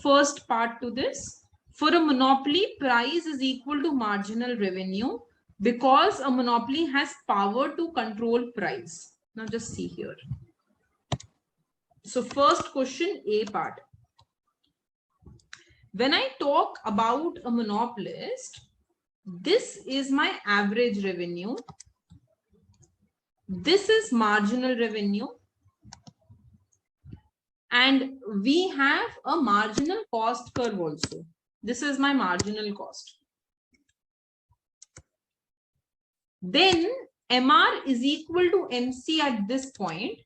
first part to this. For a monopoly, price is equal to marginal revenue because a monopoly has power to control price. Now just see here. So first question, A part. When I talk about a monopolist, this is my average revenue. This is marginal revenue. And we have a marginal cost curve also. This is my marginal cost. Then MR is equal to MC at this point.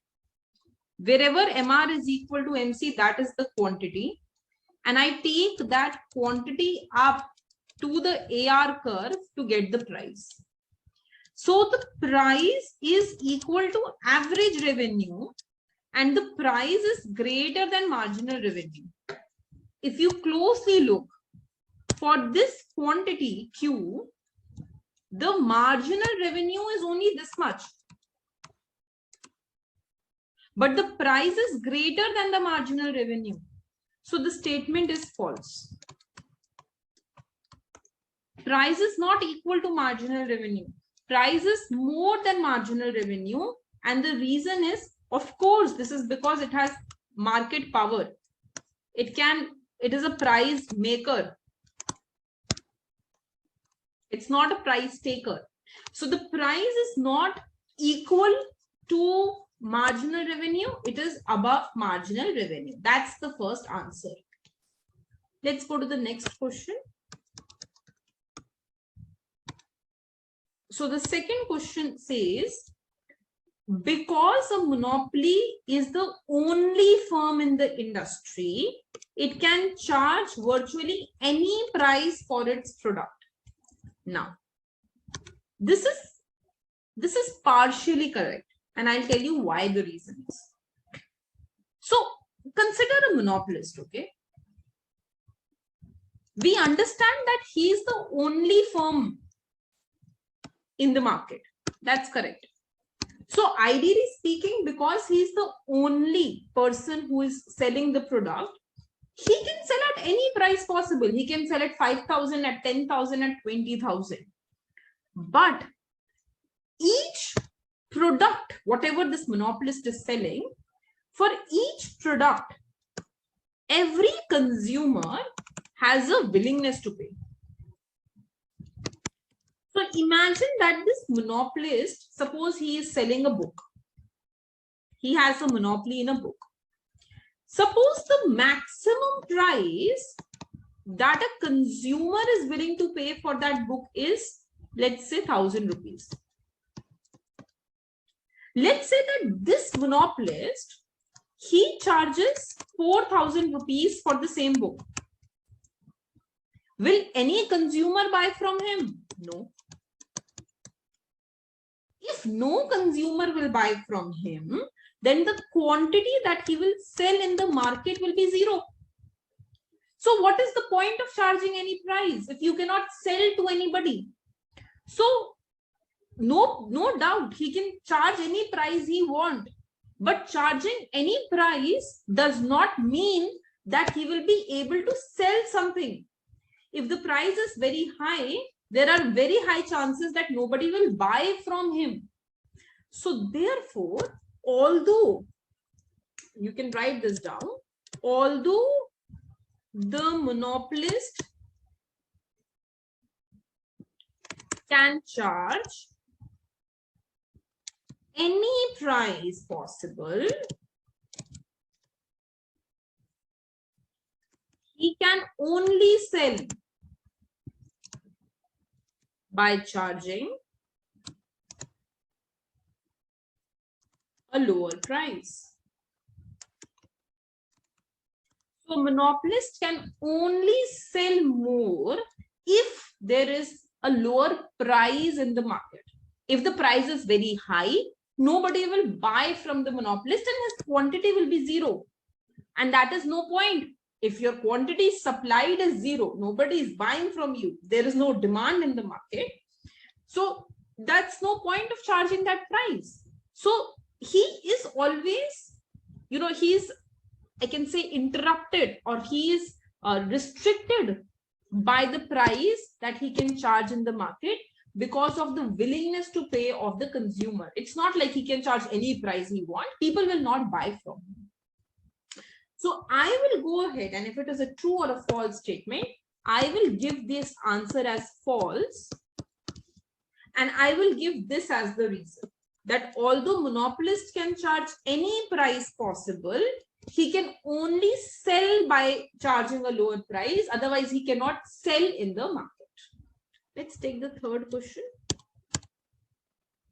Wherever MR is equal to MC, that is the quantity. And I take that quantity up to the AR curve to get the price. So the price is equal to average revenue and the price is greater than marginal revenue. If you closely look, for this quantity Q, the marginal revenue is only this much. But the price is greater than the marginal revenue. So the statement is false. Price is not equal to marginal revenue. Price is more than marginal revenue. And the reason is, of course, this is because it has market power. It is a price maker. It's not a price taker. So the price is not equal to marginal revenue. It is above marginal revenue. That's the first answer. Let's go to the next question. So the second question says, because a monopoly is the only firm in the industry, it can charge virtually any price for its product. Now, this is partially correct, and I'll tell you why the reason is. So consider a monopolist, okay? We understand that he is the only firm in the market. That's correct. So ideally speaking, because he's the only person who is selling the product, he can sell at any price possible. He can sell at 5,000, at 10,000, at 20,000. But each product, whatever this monopolist is selling, for each product, every consumer has a willingness to pay. So imagine that this monopolist, suppose he is selling a book. He has a monopoly in a book. Suppose the maximum price that a consumer is willing to pay for that book is, let's say, 1,000 rupees. Let's say that this monopolist, he charges 4,000 rupees for the same book. Will any consumer buy from him? No. If no consumer will buy from him, then the quantity that he will sell in the market will be zero. So what is the point of charging any price if you cannot sell to anybody? So no doubt he can charge any price he wants, but charging any price does not mean that he will be able to sell something. If the price is very high, there are very high chances that nobody will buy from him. So therefore, although, you can write this down, although the monopolist can charge any price possible, he can only sell by charging a lower price. So monopolist can only sell more if there is a lower price in the market. If the price is very high, nobody will buy from the monopolist and his quantity will be zero. And that is no point. If your quantity supplied is zero, nobody is buying from you. There is no demand in the market. So that's no point of charging that price. So he is always, he is, I can say, interrupted, or he is restricted by the price that he can charge in the market because of the willingness to pay of the consumer. It's not like he can charge any price he wants. People will not buy from him. So I will go ahead, and if it is a true or a false statement, I will give this answer as false, and I will give this as the reason, that although monopolist can charge any price possible, he can only sell by charging a lower price. Otherwise, he cannot sell in the market. Let's take the third question.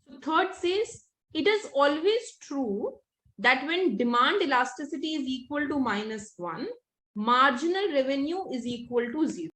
So third says, it is always true that when demand elasticity is equal to -1, marginal revenue is equal to 0.